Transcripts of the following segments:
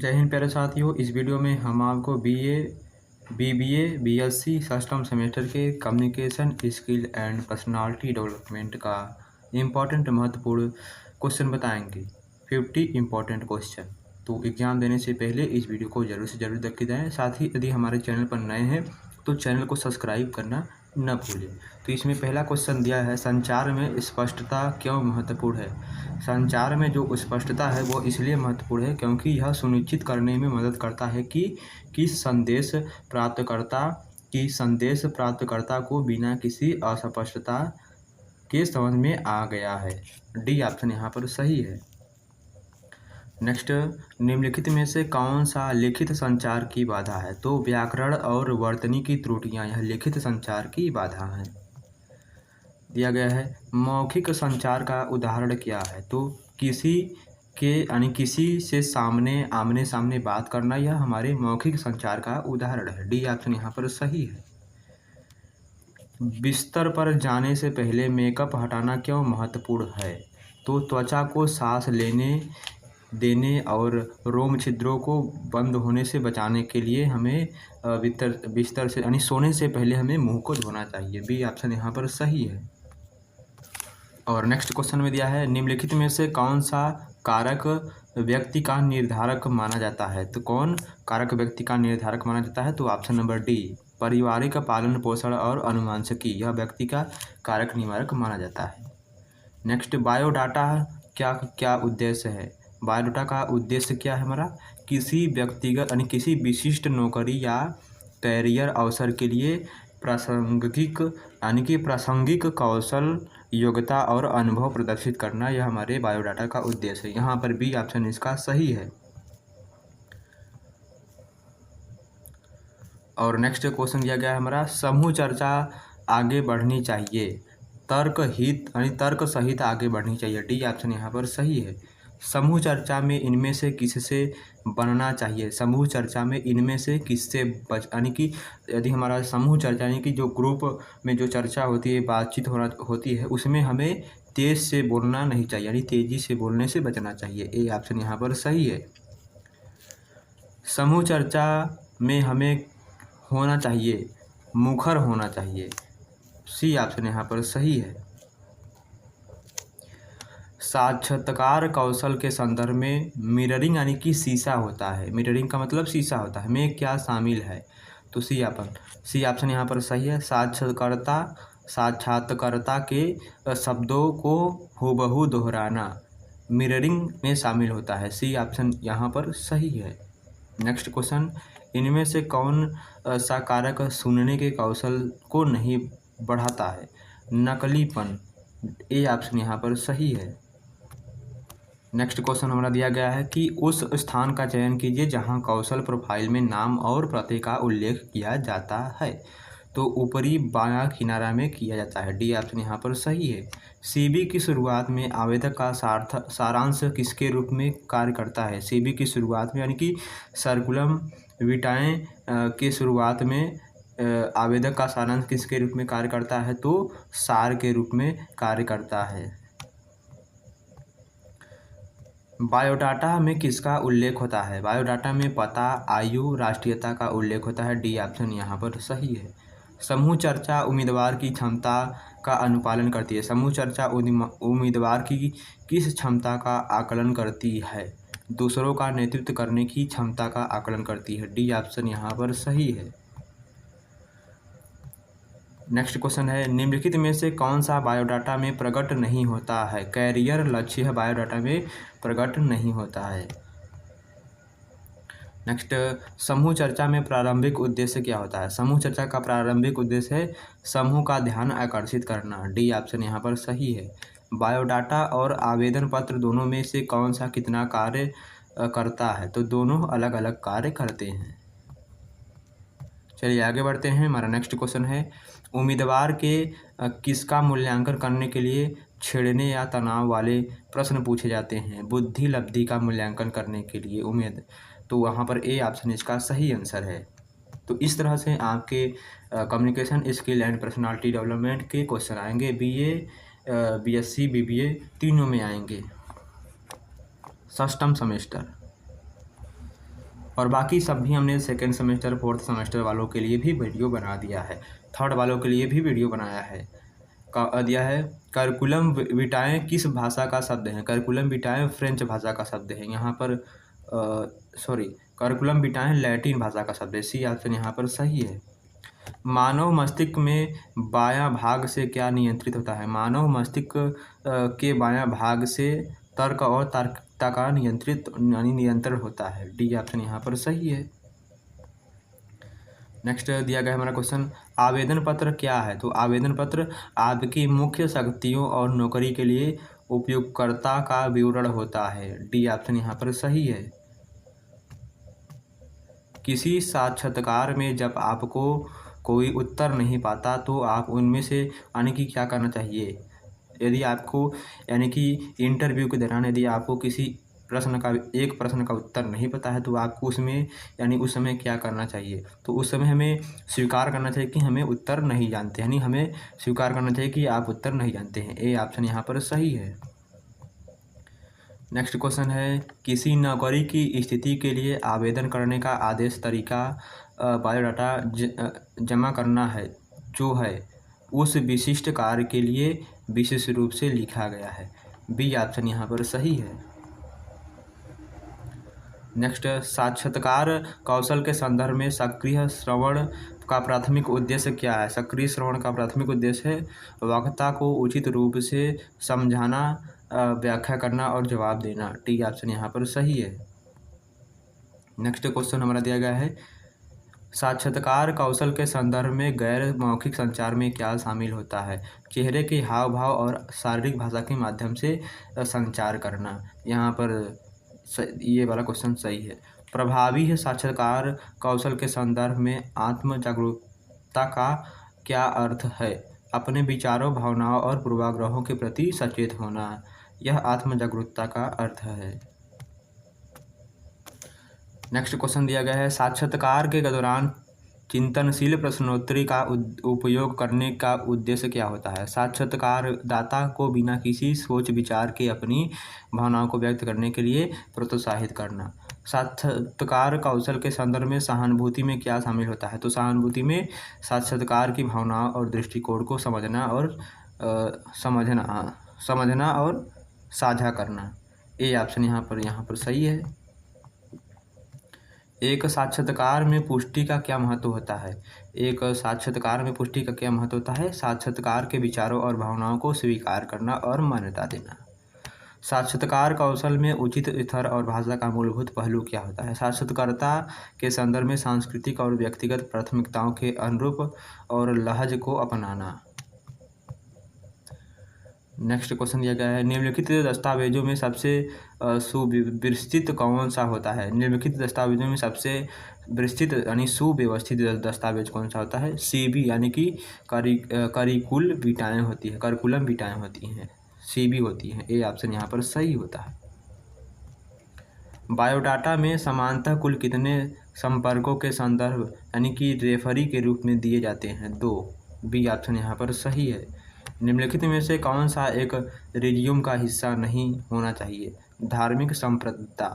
जय हिंद प्यारे साथियों। इस वीडियो में हम आपको बीए, बीबीए, बीएससी सप्तम सेमेस्टर के communication skill and personality development का इम्पॉर्टेंट महत्वपूर्ण क्वेश्चन बताएंगे। 50 इम्पॉर्टेंट क्वेश्चन। तो एग्ज़ाम देने से पहले इस वीडियो को ज़रूर से ज़रूर देख के जाएँ। साथ ही यदि हमारे चैनल पर नए हैं तो चैनल को सब्सक्राइब करना न भूलें। तो इसमें पहला क्वेश्चन दिया है, संचार में स्पष्टता क्यों महत्वपूर्ण है। संचार में जो स्पष्टता है वो इसलिए महत्वपूर्ण है क्योंकि यह सुनिश्चित करने में मदद करता है कि संदेश प्राप्तकर्ता को बिना किसी अस्पष्टता के समझ में आ गया है। डी ऑप्शन यहाँ पर सही है। नेक्स्ट, निम्नलिखित में से कौन सा लिखित संचार की बाधा है। तो व्याकरण और वर्तनी की त्रुटियां यह लिखित संचार की बाधा हैं। दिया गया है, मौखिक संचार का उदाहरण क्या है। तो किसी से आमने सामने बात करना यह हमारे मौखिक संचार का उदाहरण है। डी ऑप्शन यहाँ पर सही है। बिस्तर पर जाने से पहले मेकअप हटाना क्यों महत्वपूर्ण है। तो त्वचा को सांस लेने देने और रोम छिद्रों को बंद होने से बचाने के लिए हमें बिस्तर से यानी सोने से पहले हमें मुंह को धोना चाहिए। बी ऑप्शन यहाँ पर सही है। और नेक्स्ट क्वेश्चन में दिया है, निम्नलिखित में से कौन सा कारक व्यक्ति का निर्धारक माना जाता है। तो कौन कारक व्यक्ति का निर्धारक माना जाता है। तो ऑप्शन नंबर डी, पारिवारिक पालन पोषण और अनुवांशिकी यह व्यक्ति का कारक निवारक माना जाता है। नेक्स्ट, बायोडाटा क्या क्या उद्देश्य है। बायोडाटा का उद्देश्य क्या है हमारा, किसी व्यक्तिगत यानी किसी विशिष्ट नौकरी या कैरियर अवसर के लिए प्रासंगिक कौशल, योग्यता और अनुभव प्रदर्शित करना यह हमारे बायोडाटा का उद्देश्य है। यहाँ पर बी ऑप्शन इसका सही है। और नेक्स्ट क्वेश्चन दिया गया है हमारा, समूह चर्चा आगे बढ़नी चाहिए, तर्क सहित आगे बढ़नी चाहिए। डी ऑप्शन यहाँ पर सही है। समूह चर्चा में इनमें से किससे बनना चाहिए। समूह चर्चा में इनमें से किससे यानी कि यदि हमारा समूह चर्चा यानी कि जो ग्रुप में जो चर्चा होती है, बातचीत होती है, उसमें हमें तेज से बोलना नहीं चाहिए, यानी तेजी से बोलने से बचना चाहिए। ए ऑप्शन यहाँ पर सही है। समूह चर्चा में हमें होना चाहिए, मुखर होना चाहिए। सी ऑप्शन यहाँ पर सही है। साक्षात्कार कौशल के संदर्भ में मिररिंग यानी कि शीशा होता है, मिररिंग का मतलब शीशा होता है, में क्या शामिल है। तो सी ऑप्शन यहाँ पर सही है। साक्षात्कारकर्ता के शब्दों को हूबहू दोहराना मिररिंग में शामिल होता है। सी ऑप्शन यहाँ पर सही है। नेक्स्ट क्वेश्चन, इनमें से कौन सा कारक सुनने के कौशल को नहीं बढ़ाता है। नकलीपन। ए ऑप्शन यहाँ पर सही है। नेक्स्ट क्वेश्चन हमारा दिया गया है कि उस स्थान का चयन कीजिए जहां कौशल प्रोफाइल में नाम और पते का उल्लेख किया जाता है। तो ऊपरी बायां किनारा में किया जाता है। डी ऑप्शन यहाँ पर सही है। सीवी की शुरुआत में आवेदक का सारांश किसके रूप में कार्य करता है। सीवी की शुरुआत में यानी कि सर्कुलम विटाए के शुरुआत में आवेदक का सारांश किसके रूप में कार्य करता है। तो सार के रूप में कार्य करता है। बायोडाटा में किसका उल्लेख होता है। बायोडाटा में पता, आयु, राष्ट्रीयता का उल्लेख होता है। डी ऑप्शन यहाँ पर सही है। समूह चर्चा उम्मीदवार की क्षमता का अनुपालन करती है। समूह चर्चा उम्मीदवार की किस क्षमता का आकलन करती है। दूसरों का नेतृत्व करने की क्षमता का आकलन करती है। डी ऑप्शन यहाँ पर सही है। नेक्स्ट क्वेश्चन है, निम्नलिखित में से कौन सा बायोडाटा में प्रकट नहीं होता है। कैरियर लक्ष्य बायोडाटा में प्रकट नहीं होता है। नेक्स्ट, समूह चर्चा में प्रारंभिक उद्देश्य क्या होता है। समूह चर्चा का प्रारंभिक उद्देश्य है समूह का ध्यान आकर्षित करना। डी ऑप्शन यहाँ पर सही है। बायोडाटा और आवेदन पत्र दोनों में से कौन सा कितना कार्य करता है। तो दोनों अलग अलग कार्य करते हैं। चलिए आगे बढ़ते हैं। हमारा नेक्स्ट क्वेश्चन है, उम्मीदवार के किसका मूल्यांकन करने के लिए छेड़ने या तनाव वाले प्रश्न पूछे जाते हैं। बुद्धि लब्धि का मूल्यांकन करने के लिए उम्मीद। तो वहाँ पर ए ऑप्शन इसका सही आंसर है। तो इस तरह से आपके communication skill and personality development के क्वेश्चन आएंगे। बीए, बीएससी, बीबीए तीनों में आएंगे सप्तम सेमेस्टर। और बाकी सब भी हमने सेकेंड सेमेस्टर फोर्थ सेमेस्टर वालों के लिए भी वीडियो बना दिया है, थर्ड वालों के लिए भी वीडियो बनाया है। दिया है करिकुलम विटाए किस भाषा का शब्द है। करिकुलम विटाए फ्रेंच भाषा का शब्द है। यहाँ पर करिकुलम विटाए लैटिन भाषा का शब्द है। सी ऑप्शन यहाँ पर सही है। मानव मस्तिष्क में बायां भाग से क्या नियंत्रित होता है। मानव मस्तिष्क के बायां भाग से तर्क और तार्किकता का नियंत्रण होता है। डी ऑप्शन यहाँ पर सही है। नेक्स्ट दिया गया हमारा क्वेश्चन, आवेदन पत्र क्या है। तो आवेदन पत्र आपकी मुख्य शक्तियों और नौकरी के लिए उपयोगकर्ता का विवरण होता है। डी ऑप्शन यहाँ पर सही है। किसी साक्षात्कार में जब आपको कोई उत्तर नहीं पाता तो आप उनमें से यानी कि क्या करना चाहिए। यदि आपको यानी कि इंटरव्यू के दौरान यदि आपको किसी एक प्रश्न का उत्तर नहीं पता है तो आपको उसमें यानी उस समय क्या करना चाहिए। तो उस समय हमें स्वीकार करना चाहिए कि हमें उत्तर नहीं जानते, यानी हमें स्वीकार करना चाहिए कि आप उत्तर नहीं जानते हैं। ए ऑप्शन यहाँ पर सही है। नेक्स्ट क्वेश्चन है, किसी नौकरी की स्थिति के लिए आवेदन करने का आदेश तरीका बायोडाटा जमा करना है जो है उस विशिष्ट कार्य के लिए विशेष रूप से लिखा गया है। बी ऑप्शन यहाँ पर सही है। नेक्स्ट, साक्षात्कार कौशल के संदर्भ में सक्रिय श्रवण का प्राथमिक उद्देश्य क्या है। सक्रिय श्रवण का प्राथमिक उद्देश्य है वक्ता को उचित रूप से समझाना, व्याख्या करना और जवाब देना। टी ऑप्शन यहाँ पर सही है। नेक्स्ट क्वेश्चन हमारा दिया गया है, साक्षात्कार कौशल के संदर्भ में गैर मौखिक संचार में क्या शामिल होता है। चेहरे के हाव भाव और शारीरिक भाषा के माध्यम से संचार करना। यहाँ पर ये वाला क्वेश्चन सही है। प्रभावी है साक्षात्कार कौशल के संदर्भ में आत्म जागरूकता का क्या अर्थ है। अपने विचारों, भावनाओं और पूर्वाग्रहों के प्रति सचेत होना, यह आत्म जागरूकता का अर्थ है। नेक्स्ट क्वेश्चन दिया गया है, साक्षात्कार के दौरान चिंतनशील प्रश्नोत्तरी का उपयोग करने का उद्देश्य क्या होता है। साक्षात्कारदाता को बिना किसी सोच विचार के अपनी भावनाओं को व्यक्त करने के लिए प्रोत्साहित करना। साक्षात्कार कौशल के संदर्भ में सहानुभूति में क्या शामिल होता है। तो सहानुभूति में साक्षात्कार की भावनाओं और दृष्टिकोण को समझना और साझा करना। ए ऑप्शन यहाँ पर सही है। एक साक्षात्कार में पुष्टि का क्या महत्व होता है। एक साक्षात्कार में पुष्टि का क्या महत्व होता है। साक्षात्कार के विचारों और भावनाओं को स्वीकार करना और मान्यता देना। साक्षात्कार कौशल में उचित स्तर और भाषा का मूलभूत पहलू क्या होता है। साक्षात्कारकर्ता के संदर्भ में सांस्कृतिक और व्यक्तिगत प्राथमिकताओं के अनुरूप और लहज को अपनाना। नेक्स्ट क्वेश्चन दिया गया है, निम्नलिखित दस्तावेजों में सबसे सुव्यवस्थित कौन सा होता है। निम्नलिखित दस्तावेजों में सबसे विस्तृत यानी सुव्यवस्थित दस्तावेज कौन सा होता है। सीबी यानी कि करिकुलम विटाएँ होती है, करिकुलम विटाएँ होती हैं, सीबी होती हैं। ए ऑप्शन यहाँ पर सही होता है। बायोडाटा में समानतः कुल कितने संपर्कों के संदर्भ यानी कि रेफरी के रूप में दिए जाते हैं। 2। बी ऑप्शन यहाँ पर सही है। निम्नलिखित में से कौन सा एक रिज्यूम का हिस्सा नहीं होना चाहिए। धार्मिक संबद्धता।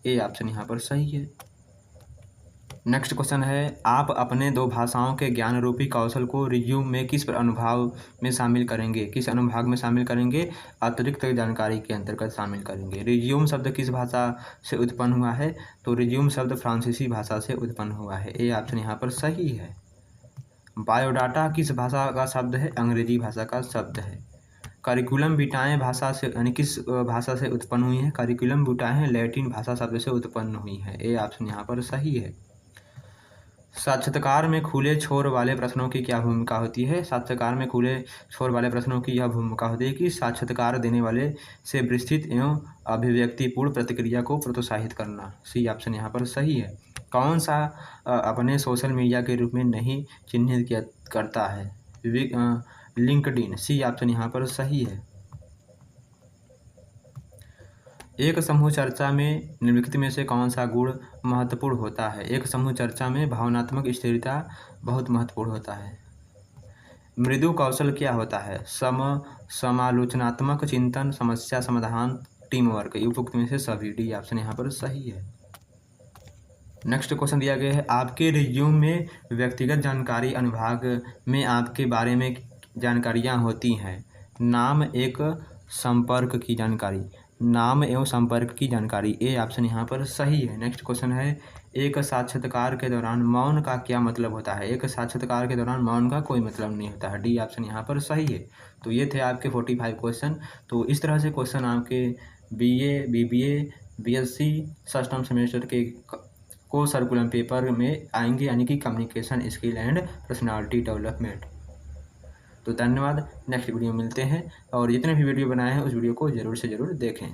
ए ऑप्शन यहाँ पर सही है। नेक्स्ट क्वेश्चन है, आप अपने 2 भाषाओं के ज्ञान रूपी कौशल को रिज्यूम में किस अनुभाग में शामिल करेंगे। किस अनुभाग में शामिल करेंगे। अतिरिक्त जानकारी के अंतर्गत शामिल करेंगे। रिज्यूम शब्द किस भाषा से उत्पन्न हुआ है। तो रिज्यूम शब्द फ्रांसीसी भाषा से उत्पन्न हुआ है। ए ऑप्शन यहाँ पर सही है। बायोडाटा किस भाषा का शब्द है। अंग्रेजी भाषा का शब्द है। करिकुलम विटाएँ भाषा से यानी किस भाषा से उत्पन्न हुई है। करिकुलम विटाएँ लैटिन भाषा शब्द से उत्पन्न हुई है। ए ऑप्शन यहाँ पर सही है। साक्षात्कार में खुले छोर वाले प्रश्नों की क्या भूमिका होती है। साक्षात्कार में खुले छोर वाले प्रश्नों की यह भूमिका होती है कि साक्षात्कार देने वाले से विस्तृत एवं अभिव्यक्तिपूर्ण प्रतिक्रिया को प्रोत्साहित करना। सी ऑप्शन यहाँ पर सही है। कौन सा अपने सोशल मीडिया के रूप में नहीं चिन्हित करता है। लिंक्डइन। सी ऑप्शन यहाँ पर सही है। एक समूह चर्चा में निम्नलिखित में से कौन सा गुण महत्वपूर्ण होता है। एक समूह चर्चा में भावनात्मक स्थिरता बहुत महत्वपूर्ण होता है। मृदु कौशल क्या होता है। समालोचनात्मक चिंतन, समस्या समाधान, टीम वर्क। उपयुक्त में से सभी। डी ऑप्शन यहाँ पर सही है। नेक्स्ट क्वेश्चन दिया गया है, आपके रिज्यूम में व्यक्तिगत जानकारी अनुभाग में आपके बारे में जानकारियाँ होती हैं। नाम एक संपर्क की जानकारी, नाम एवं संपर्क की जानकारी, ए ऑप्शन यहाँ पर सही है। नेक्स्ट क्वेश्चन है, एक साक्षात्कार के दौरान मौन का क्या मतलब होता है। एक साक्षात्कार के दौरान मौन का कोई मतलब नहीं होता है, डी ऑप्शन यहाँ पर सही है। तो ये थे आपके 45 क्वेश्चन। तो इस तरह से क्वेश्चन आपके BA, BBA, BSc सप्तम सेमेस्टर के को सर्कुलम पेपर में आएंगे, यानी कि communication skill and personality development. तो धन्यवाद, नेक्स्ट वीडियो में मिलते हैं और जितने भी वीडियो बनाए हैं उस वीडियो को ज़रूर से ज़रूर देखें।